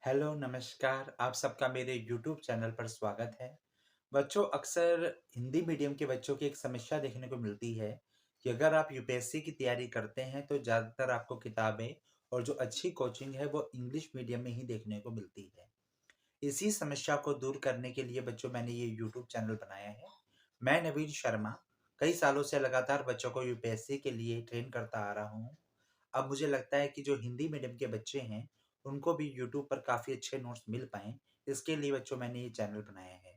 Hello, नमस्कार। आप सबका मेरे यूट्यूब चैनल पर स्वागत है। बच्चों, अक्सर हिंदी मीडियम के बच्चों की एक समस्या देखने को मिलती है कि अगर आप यूपीएससी की तैयारी करते हैं, तो ज़्यादातर आपको किताबें और जो अच्छी कोचिंग है, वो इंग्लिश मीडियम में ही देखने को मिलती है। इसी समस्या को दूर करने के लिए बच्चों मैंने ये यूट्यूब चैनल बनाया है। मैं नवीन शर्मा कई सालों से लगातार बच्चों को यूपीएससी के लिए ट्रेन करता आ रहा हूँ। अब मुझे लगता है कि जो हिंदी मीडियम के बच्चे हैं, उनको भी यूट्यूब पर काफ़ी अच्छे नोट्स मिल पाएँ, इसके लिए बच्चों मैंने ये चैनल बनाया है।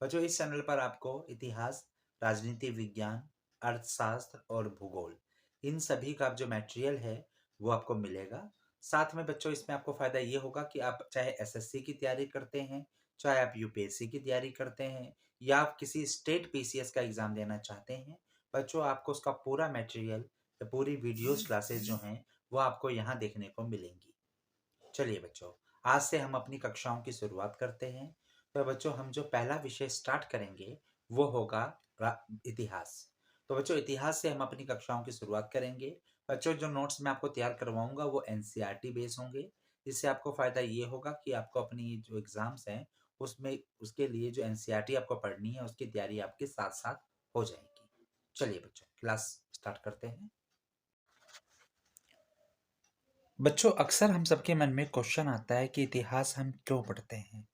बच्चों, इस चैनल पर आपको इतिहास, राजनीति विज्ञान, अर्थशास्त्र और भूगोल, इन सभी का जो मटेरियल है, वो आपको मिलेगा। साथ में बच्चों इसमें आपको फ़ायदा ये होगा कि आप चाहे एसएससी की तैयारी करते हैं, चाहे आप यूपीएससी की तैयारी करते हैं या आप किसी स्टेट पीसीएस का एग्ज़ाम देना चाहते हैं, बच्चों आपको उसका पूरा मटेरियल या पूरी वीडियोज़ क्लासेस जो हैं, वो आपको यहाँ देखने को मिलेंगी। चलिए बच्चों, आज से हम अपनी कक्षाओं की शुरुआत करते हैं। तो बच्चों, हम जो पहला विषय स्टार्ट करेंगे, वो होगा इतिहास। तो बच्चों, इतिहास से हम अपनी कक्षाओं की शुरुआत करेंगे। बच्चों, जो नोट्स मैं आपको तैयार करवाऊंगा वो एनसीईआरटी बेस होंगे। इससे आपको फ़ायदा ये होगा कि आपको अपनी जो एग्ज़ाम्स हैं, उसमें उसके लिए जो एनसीईआरटी आपको पढ़नी है, उसकी तैयारी आपके साथ-साथ हो जाएगी। चलिए बच्चों, क्लास स्टार्ट करते हैं। बच्चों, अक्सर हम सबके मन में क्वेश्चन आता है कि इतिहास हम क्यों पढ़ते हैं।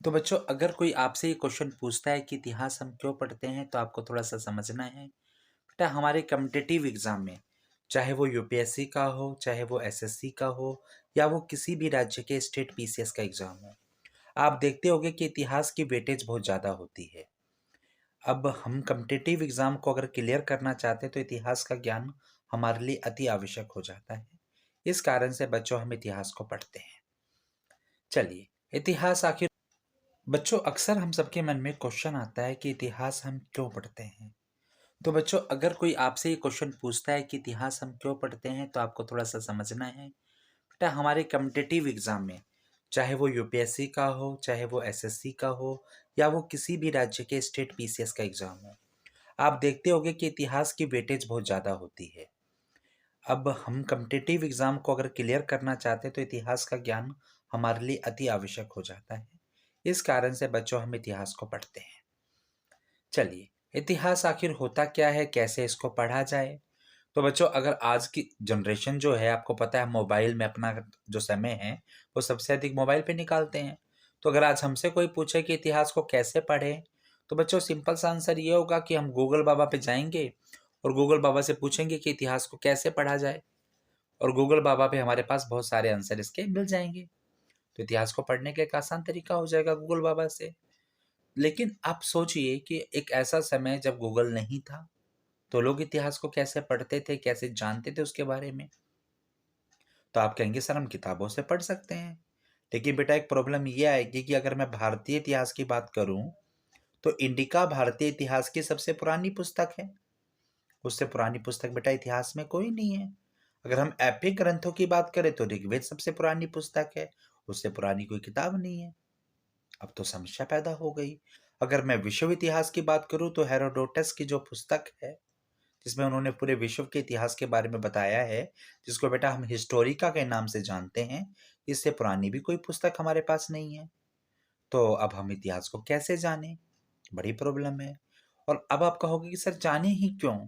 तो बच्चों, अगर कोई आपसे ये क्वेश्चन पूछता है कि इतिहास हम क्यों पढ़ते हैं, तो आपको थोड़ा सा समझना है। बेटा, हमारे कम्पिटिटिव एग्जाम में, चाहे वो यूपीएससी का हो, चाहे वो एसएससी का हो, या वो किसी भी राज्य के स्टेट पीसीएस का एग्जाम हो, आप देखते होंगे कि इतिहास की वेटेज बहुत ज़्यादा होती है। अब हम कम्पिटिटिव एग्जाम को अगर क्लियर करना चाहते हैं, तो इतिहास का ज्ञान हमारे लिए अति आवश्यक हो जाता है। इस कारण से बच्चों हम इतिहास को पढ़ते हैं। चलिए, इतिहास आखिर बच्चों, अक्सर हम सबके मन में क्वेश्चन आता है कि इतिहास हम क्यों पढ़ते हैं। तो बच्चों, अगर कोई आपसे ये क्वेश्चन पूछता है कि इतिहास हम क्यों पढ़ते हैं, तो आपको थोड़ा सा समझना है। बेटा, हमारे कम्पिटिटिव एग्जाम में, चाहे वो यूपीएससी का हो, चाहे वो एसएससी का हो, या वो किसी भी राज्य के स्टेट पीसीएस का एग्जाम हो, आप देखते होंगे कि इतिहास की वेटेज बहुत ज़्यादा होती है। अब हम कम्पिटिटिव एग्जाम को अगर क्लियर करना चाहते हैं, तो इतिहास का ज्ञान हमारे लिए अति आवश्यक हो जाता है। इस कारण से बच्चों हम इतिहास को पढ़ते हैं। चलिए, इतिहास आखिर होता क्या है, कैसे इसको पढ़ा जाए। तो बच्चों, अगर आज की जनरेशन जो है, आपको पता है मोबाइल में अपना जो समय है, वो सबसे अधिक मोबाइल पे निकालते हैं। तो अगर आज हमसे कोई पूछे कि इतिहास को कैसे पढ़ें, तो बच्चों सिंपल सा आंसर ये होगा कि हम गूगल बाबा पे जाएंगे और गूगल बाबा से पूछेंगे कि इतिहास को कैसे पढ़ा जाए, और गूगल बाबा पे हमारे पास बहुत सारे आंसर इसके मिल जाएंगे। तो इतिहास को पढ़ने का एक आसान तरीका हो जाएगा गूगल बाबा से। लेकिन आप सोचिए कि एक ऐसा समय जब गूगल नहीं था, तो लोग इतिहास को कैसे पढ़ते थे, कैसे जानते थे उसके बारे में। तो आप कहेंगे सर हम किताबों से पढ़ सकते हैं। लेकिन बेटा, एक प्रॉब्लम ये आएगी कि अगर मैं भारतीय इतिहास की बात करूं, तो इंडिका भारतीय इतिहास की सबसे पुरानी पुस्तक है। उससे पुरानी पुस्तक बेटा इतिहास में कोई नहीं है। अगर हम एपिक ग्रंथों की बात करें, तो ऋग्वेद सबसे पुरानी पुस्तक है। उससे पुरानी कोई किताब नहीं है। अब तो समस्या पैदा हो गई। अगर मैं विश्व इतिहास की बात करूं, तो हेरोडोटस की जो पुस्तक है, जिसमें उन्होंने पूरे विश्व के इतिहास के बारे में बताया है, जिसको बेटा हम हिस्टोरिका के नाम से जानते हैं, इससे पुरानी भी कोई पुस्तक हमारे पास नहीं है। तो अब हम इतिहास को कैसे जानें? बड़ी प्रॉब्लम है। और अब आप कहोगे कि सर जाने ही क्यों?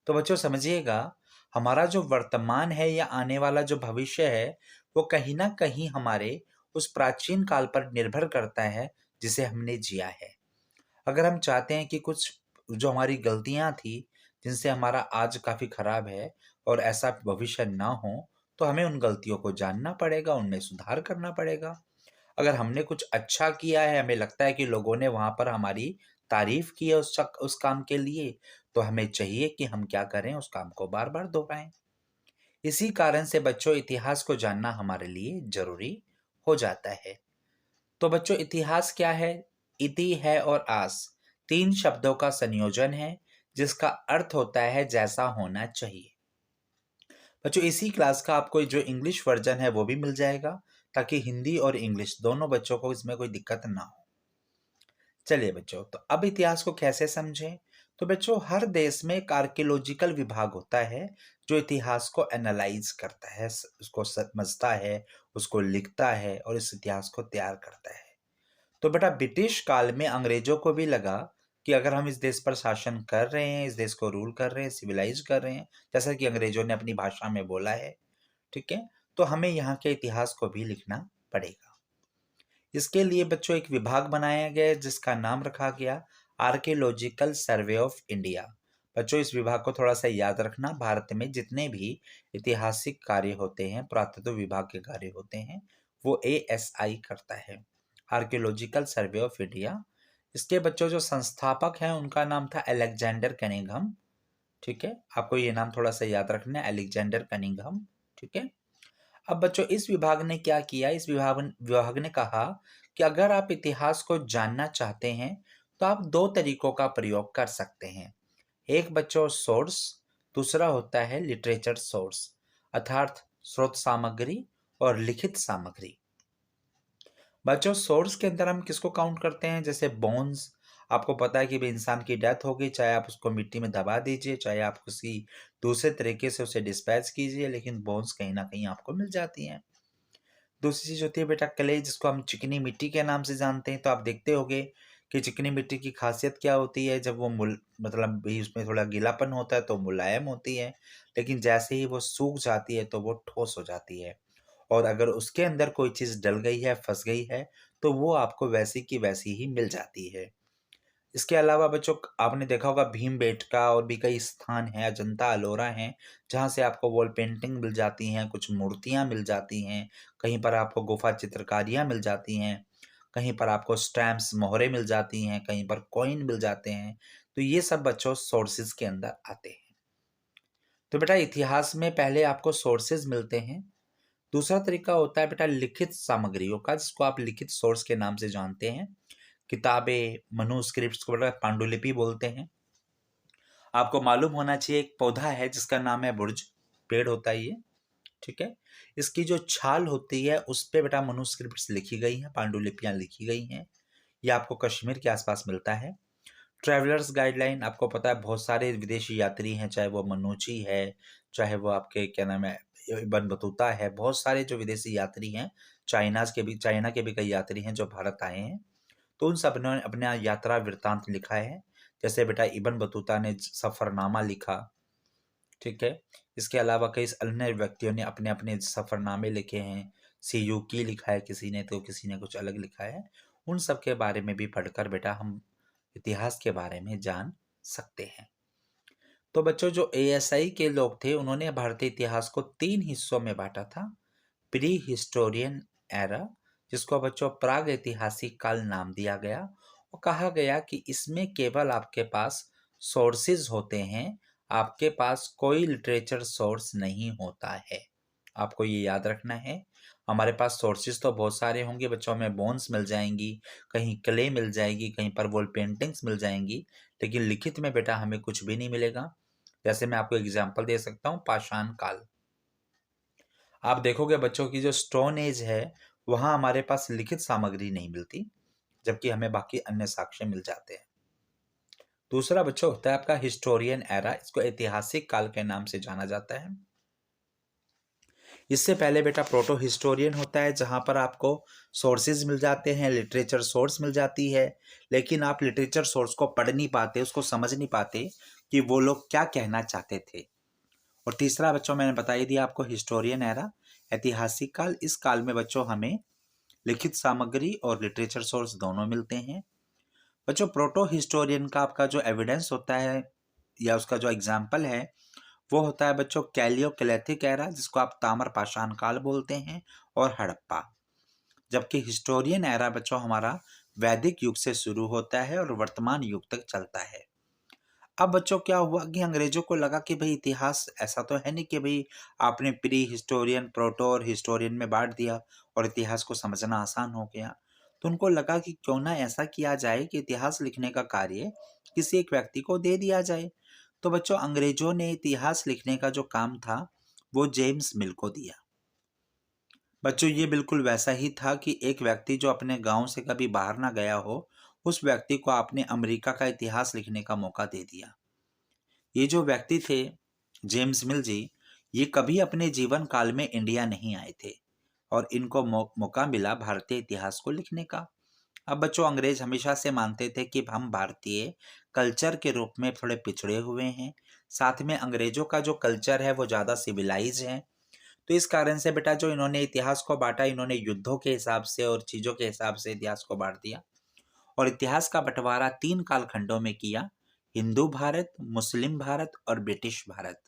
तो बच्चों समझिएगा, हमारा जो वर्तमान है या आने वाला जो भविष्य है, वो कहीं ना कहीं हमारे उस प्राचीन काल पर निर्भर करता है जिसे हमने जिया है। अगर हम चाहते हैं कि कुछ जो हमारी गलतियां थी, जिनसे हमारा आज काफी खराब है, और ऐसा भविष्य ना हो, तो हमें उन गलतियों को जानना पड़ेगा, उनमें सुधार करना पड़ेगा। अगर हमने कुछ अच्छा किया है, हमें लगता है कि लोगों ने वहां पर हमारी तारीफ की है उस काम के लिए, तो हमें चाहिए कि हम क्या करें, उस काम को बार बार दोहराएं। इसी कारण से बच्चों इतिहास को जानना हमारे लिए जरूरी हो जाता है। तो बच्चों, इतिहास क्या है? इति है और आस, तीन शब्दों का संयोजन है, जिसका अर्थ होता है जैसा होना चाहिए। बच्चों, इसी क्लास का आपको जो इंग्लिश वर्जन है वो भी मिल जाएगा, ताकि हिंदी और इंग्लिश दोनों बच्चों को इसमें कोई दिक्कत ना हो। चलिए बच्चों, तो अब इतिहास को कैसे समझें? तो बच्चों हर देश में एक आर्कियोलॉजिकल विभाग होता है जो इतिहास को एनालाइज करता है, उसको समझता है, उसको लिखता है और इस इतिहास को तैयार करता है। तो बेटा ब्रिटिश काल में अंग्रेजों को भी लगा कि अगर हम इस देश पर शासन कर रहे हैं, इस देश को रूल कर रहे हैं, सिविलाइज कर रहे हैं, जैसा कि अंग्रेजों ने अपनी भाषा में बोला है, ठीक है, तो हमें यहाँ के इतिहास को भी लिखना पड़ेगा। इसके लिए बच्चों एक विभाग बनाया गया जिसका नाम रखा गया आर्कियोलॉजिकल सर्वे ऑफ इंडिया। बच्चों इस विभाग को थोड़ा सा याद रखना, भारत में जितने भी ऐतिहासिक कार्य होते हैं, पुरातत्व विभाग के कार्य होते हैं, वो ASI करता है, आर्कियोलॉजिकल सर्वे ऑफ इंडिया। इसके बच्चों जो संस्थापक हैं उनका नाम था अलेक्जेंडर कनिंघम, ठीक है, आपको ये नाम थोड़ा सा याद रखना है, अलेक्जेंडर कनिंघम, ठीक है। अब बच्चों इस विभाग ने क्या किया, इस विभाग ने कहा कि अगर आप इतिहास को जानना चाहते हैं तो आप दो तरीकों का प्रयोग कर सकते हैं। एक बच्चों सोर्स, दूसरा होता है लिटरेचर सोर्स, अर्थात स्रोत सामग्री और लिखित सामग्री। बच्चों सोर्स के अंदर हम किसको काउंट करते हैं, जैसे बोन्स, आपको पता है कि भाई इंसान की डेथ हो गई, चाहे आप उसको मिट्टी में दबा दीजिए, चाहे आप किसी दूसरे तरीके से उसे डिस्पैच कीजिए, लेकिन बोन्स कहीं ना कहीं आपको मिल जाती हैं। दूसरी चीज होती है बेटा क्ले, जिसको हम चिकनी मिट्टी के नाम से जानते हैं। तो आप देखते होंगे कि चिकनी मिट्टी की खासियत क्या होती है, जब वो मतलब भी उसमें थोड़ा गीलापन होता है तो मुलायम होती है, लेकिन जैसे ही वो सूख जाती है तो वो ठोस हो जाती है, और अगर उसके अंदर कोई चीज डल गई है, फंस गई है, तो वो आपको वैसी की वैसी ही मिल जाती है। इसके अलावा बच्चों आपने देखा होगा भीमबेटका और भी कई स्थान हैं, अजंता अलोरा हैं, जहाँ से आपको वॉल पेंटिंग मिल जाती हैं, कुछ मूर्तियाँ मिल जाती हैं, कहीं पर आपको गुफा चित्रकारियाँ मिल जाती हैं, कहीं पर आपको स्टैम्प्स मोहरे मिल जाती हैं, कहीं पर कॉइन मिल जाते हैं। तो ये सब बच्चों सोर्सेज के अंदर आते हैं। तो बेटा इतिहास में पहले आपको सोर्सेज मिलते हैं। दूसरा तरीका होता है बेटा लिखित सामग्रियों का, जिसको आप लिखित सोर्स के नाम से जानते हैं। किताबें, मनुस्क्रिप्ट्स को बेटा पांडुलिपि बोलते हैं। आपको मालूम होना चाहिए एक पौधा है जिसका नाम है बुर्ज, पेड़ होता है ये, ठीक है। इसकी जो छाल होती है उस पे बेटा मनुस्क्रिप्ट्स लिखी गई हैं, पांडुलिपियां लिखी गई हैं। ये आपको कश्मीर के आसपास मिलता है। ट्रैवलर्स गाइडलाइन, आपको पता है बहुत सारे विदेशी यात्री हैं, चाहे वो मनुची है, चाहे वो आपके क्या नाम है इब्न बतूता है, बहुत सारे जो विदेशी यात्री हैं, चाइना के भी कई यात्री हैं जो भारत आए हैं, तो उन सब ने अपना यात्रा वृत्तांत लिखा है। जैसे बेटा इब्न बतूता ने सफरनामा लिखा, ठीक है। इसके अलावा कई अन्य व्यक्तियों ने अपने अपने सफरनामे लिखे हैं। सीयूकी लिखा है किसी ने, तो किसी ने कुछ अलग लिखा है। उन सब के बारे में भी पढ़कर बेटा हम इतिहास के बारे में जान सकते हैं। तो बच्चों जो ASI के लोग थे उन्होंने भारतीय इतिहास को 3 हिस्सों में बांटा था। प्री हिस्टोरियन एरा, जिसको बच्चों प्राग ऐतिहासिक काल नाम दिया गया, और कहा गया कि इसमें केवल आपके पास सोर्सेज होते हैं, आपके पास कोई लिटरेचर सोर्स नहीं होता है। आपको ये याद रखना है। हमारे पास सोर्सेज तो बहुत सारे होंगे बच्चों, हमें बोन्स मिल जाएंगी, कहीं क्ले मिल जाएगी, कहीं पर वॉल पेंटिंग्स मिल जाएंगी, लेकिन लिखित में बेटा हमें कुछ भी नहीं मिलेगा। जैसे मैं आपको एग्जाम्पल दे सकता हूँ, पाषाण काल। आप देखोगे बच्चों की जो स्टोन एज है वहां हमारे पास लिखित सामग्री नहीं मिलती, जबकि हमें बाकी अन्य साक्ष्य मिल जाते हैं। दूसरा बच्चों होता है आपका हिस्टोरियन एरा, इसको ऐतिहासिक काल के नाम से जाना जाता है। इससे पहले बेटा प्रोटो हिस्टोरियन होता है, जहां पर आपको सोर्सेज मिल जाते हैं, लिटरेचर सोर्स मिल जाती है, लेकिन आप लिटरेचर सोर्स को पढ़ नहीं पाते, उसको समझ नहीं पाते कि वो लोग क्या कहना चाहते थे। और तीसरा बच्चों मैंने बता ही दिया आपको हिस्टोरियन एरा, ऐतिहासिक काल। इस काल में बच्चों हमें लिखित सामग्री और लिटरेचर सोर्स दोनों मिलते हैं। बच्चों प्रोटो हिस्टोरियन का आपका जो एविडेंस होता है या उसका जो एग्जाम्पल है वो होता है बच्चों कैलियोक्लेथिक एरा, जिसको आप ताम्र पाषाण काल बोलते हैं, और हड़प्पा। जबकि हिस्टोरियन एरा बच्चों हमारा वैदिक युग से शुरू होता है और वर्तमान युग तक चलता है। अब बच्चों क्या हुआ कि अंग्रेजों को लगा कि भाई इतिहास ऐसा तो है नहीं कि भाई आपने प्री हिस्टोरियन, प्रोटो और हिस्टोरियन में बांट दिया और इतिहास को समझना आसान हो गया। तो उनको लगा कि क्यों ना ऐसा किया जाए कि इतिहास लिखने का कार्य किसी एक व्यक्ति को दे दिया जाए। तो बच्चों अंग्रेजों ने इतिहास लिखने का जो काम था वो जेम्स मिल को दिया। बच्चों ये बिल्कुल वैसा ही था कि एक व्यक्ति जो अपने गांव से कभी बाहर ना गया हो, उस व्यक्ति को आपने अमेरिका का इतिहास लिखने का मौका दे दिया। ये जो व्यक्ति थे जेम्स मिल जी, ये कभी अपने जीवन काल में इंडिया नहीं आए थे और इनको मौका मिला भारतीय इतिहास को लिखने का। अब बच्चों, अंग्रेज हमेशा से मानते थे कि हम भारतीय कल्चर के रूप में थोड़े पिछड़े हुए हैं। साथ में अंग्रेजों का जो कल्चर है वो ज़्यादा सिविलाइज है। तो इस कारण से बेटा जो इन्होंने इतिहास को बांटा, इन्होंने युद्धों के हिसाब से और चीज़ों के हिसाब से इतिहास को बांट दिया और इतिहास का बंटवारा 3 कालखंडों में किया: हिंदू भारत, मुस्लिम भारत और ब्रिटिश भारत।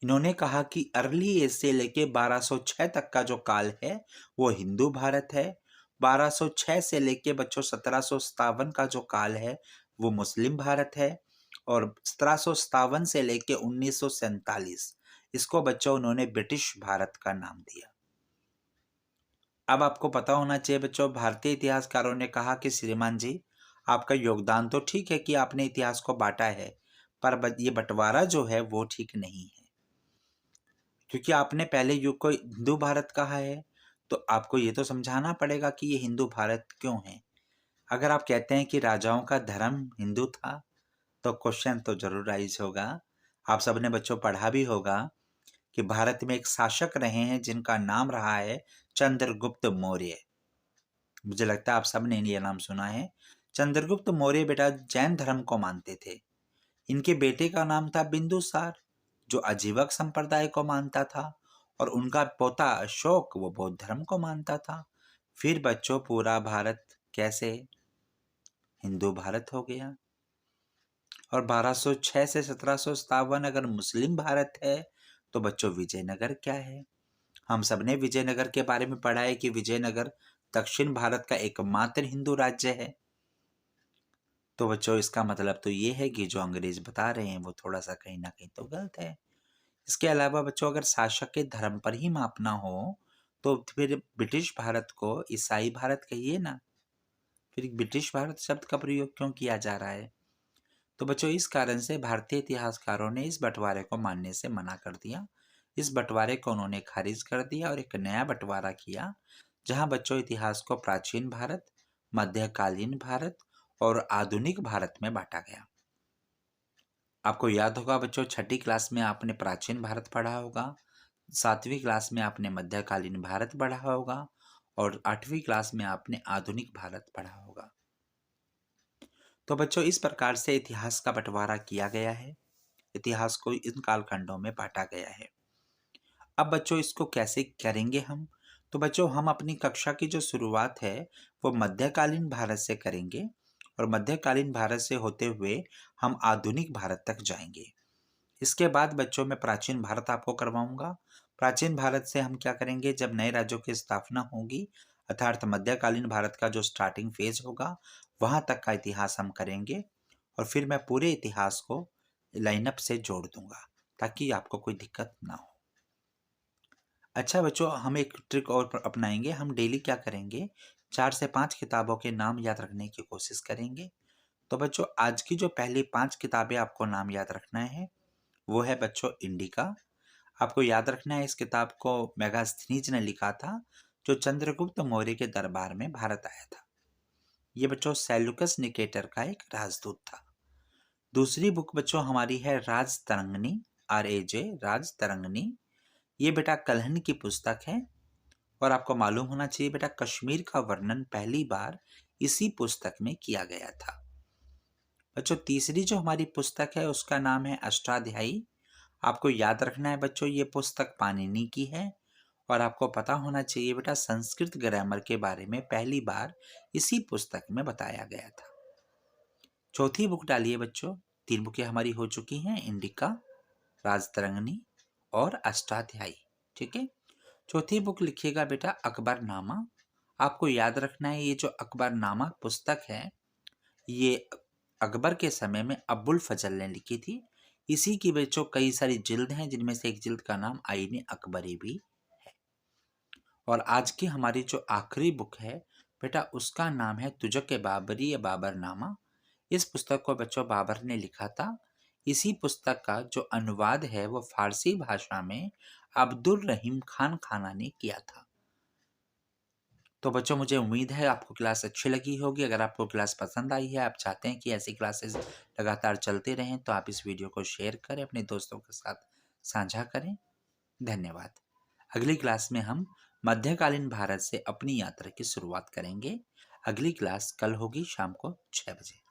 इन्होंने कहा कि अर्ली एज से लेके 1206 तक का जो काल है वो हिंदू भारत है। 1206 से लेके बच्चों 1757 का जो काल है वो मुस्लिम भारत है और 1757 से लेके 1947 इसको बच्चों उन्होंने ब्रिटिश भारत का नाम दिया। अब आपको पता होना चाहिए बच्चों, भारतीय इतिहासकारों ने कहा कि श्रीमान जी, आपका योगदान तो ठीक है कि आपने इतिहास को बांटा है, पर ये बंटवारा जो है वो ठीक नहीं है, क्योंकि आपने पहले युग को हिंदू भारत कहा है तो आपको ये तो समझाना पड़ेगा कि ये हिंदू भारत क्यों है। अगर आप कहते हैं कि राजाओं का धर्म हिंदू था तो क्वेश्चन तो जरूर राइज होगा। आप सबने बच्चों पढ़ा भी होगा कि भारत में एक शासक रहे हैं जिनका नाम रहा है चंद्रगुप्त मौर्य। मुझे लगता है आप सबने ये नाम सुना है। चंद्रगुप्त मौर्य बेटा जैन धर्म को मानते थे। इनके बेटे का नाम था बिंदुसार, जो अजीवक संप्रदाय को मानता था, और उनका पोता अशोक वो बौद्ध धर्म को मानता था। फिर बच्चों पूरा भारत कैसे हिंदू भारत हो गया। और 1206 से 1757 अगर मुस्लिम भारत है तो बच्चों विजयनगर क्या है? हम सबने विजयनगर के बारे में पढ़ा है कि विजयनगर दक्षिण भारत का एकमात्र हिंदू राज्य है। तो बच्चों इसका मतलब तो ये है कि जो अंग्रेज बता रहे हैं वो थोड़ा सा कहीं ना कहीं तो गलत है। इसके अलावा बच्चों अगर शासक के धर्म पर ही मापना हो तो फिर ब्रिटिश भारत को ईसाई भारत कहिए ना। फिर ब्रिटिश भारत शब्द का प्रयोग क्यों किया जा रहा है? तो बच्चों इस कारण से भारतीय इतिहासकारों ने इस बंटवारे को मानने से मना कर दिया। इस बंटवारे को उन्होंने खारिज कर दिया और एक नया बंटवारा किया, जहां बच्चों इतिहास को प्राचीन भारत, मध्यकालीन भारत और आधुनिक भारत में बांटा गया। आपको याद होगा बच्चों, छठी क्लास में आपने प्राचीन भारत पढ़ा होगा, 7वीं क्लास में आपने मध्यकालीन भारत पढ़ा होगा और 8वीं क्लास में आपने आधुनिक भारत पढ़ा होगा। तो बच्चों इस प्रकार से इतिहास का बंटवारा किया गया है। इतिहास को इन कालखंडों में बांटा गया है। अब बच्चों इसको कैसे करेंगे हम? तो बच्चों हम अपनी कक्षा की जो शुरुआत है वो मध्यकालीन भारत से करेंगे और मध्यकालीन भारत से होते हुए हम आधुनिक भारत तक जाएंगे। इसके बाद बच्चों मैं प्राचीन भारत आपको करवाऊंगा। प्राचीन भारत से हम क्या करेंगे, जब नए राज्यों की स्थापना होगी अर्थात मध्यकालीन भारत का जो स्टार्टिंग फेज होगा वहां तक का इतिहास हम करेंगे और फिर मैं पूरे इतिहास को लाइनअप से जोड़ दूंगा ताकि आपको कोई दिक्कत ना हो। अच्छा बच्चों, हम एक ट्रिक और अपनाएंगे। हम डेली क्या करेंगे, 4 से 5 किताबों के नाम याद रखने की कोशिश करेंगे। तो बच्चों आज की जो पहली 5 किताबें आपको नाम याद रखना है वो है बच्चों इंडिका। आपको याद रखना है इस किताब को मेगास्थनीज ने लिखा था, जो चंद्रगुप्त मौर्य के दरबार में भारत आया था। ये बच्चों सेल्यूकस निकेटर का एक राजदूत था। दूसरी बुक बच्चों हमारी है राज तरंगनी, RAJ राज तरंगनी। ये बेटा कल्हन की पुस्तक है और आपको मालूम होना चाहिए बेटा कश्मीर का वर्णन पहली बार इसी पुस्तक में किया गया था। बच्चों तीसरी जो हमारी पुस्तक है उसका नाम है अष्टाध्यायी। आपको याद रखना है बच्चों ये पुस्तक पाणिनि की है और आपको पता होना चाहिए बेटा संस्कृत ग्रामर के बारे में पहली बार इसी पुस्तक में बताया गया था। चौथी बुक डालिए बच्चों, 3 बुकें हमारी हो चुकी हैं, इंडिका, राजतरंगिणी और अष्टाध्यायी। ठीक है, चौथी बुक लिखिएगा बेटा अकबरनामा। आपको याद रखना है ये जो अकबरनामा पुस्तक है ये अकबर के समय में अब्बुल फजल ने लिखी थी। इसी की बच्चों कई सारी जिल्द हैं जिनमें से एक जिल्द का नाम आईने अकबरी भी है। और आज की हमारी जो आखिरी बुक है बेटा उसका नाम है तुजक बाबरी या बाबरनामा। इस पुस्तक को बच्चों बाबर ने लिखा था। इसी पुस्तक का जो अनुवाद है वो फारसी भाषा में अब्दुल रहीम खान खाना ने किया था। तो बच्चों मुझे उम्मीद है आपको क्लास अच्छी लगी होगी। अगर आपको क्लास पसंद आई है, आप चाहते हैं कि ऐसी क्लासेस लगातार चलती रहें, तो आप इस वीडियो को शेयर करें, अपने दोस्तों के साथ साझा करें। धन्यवाद। अगली क्लास में हम मध्यकालीन भारत से अपनी यात्रा की शुरुआत करेंगे। अगली क्लास कल होगी शाम को 6 बजे।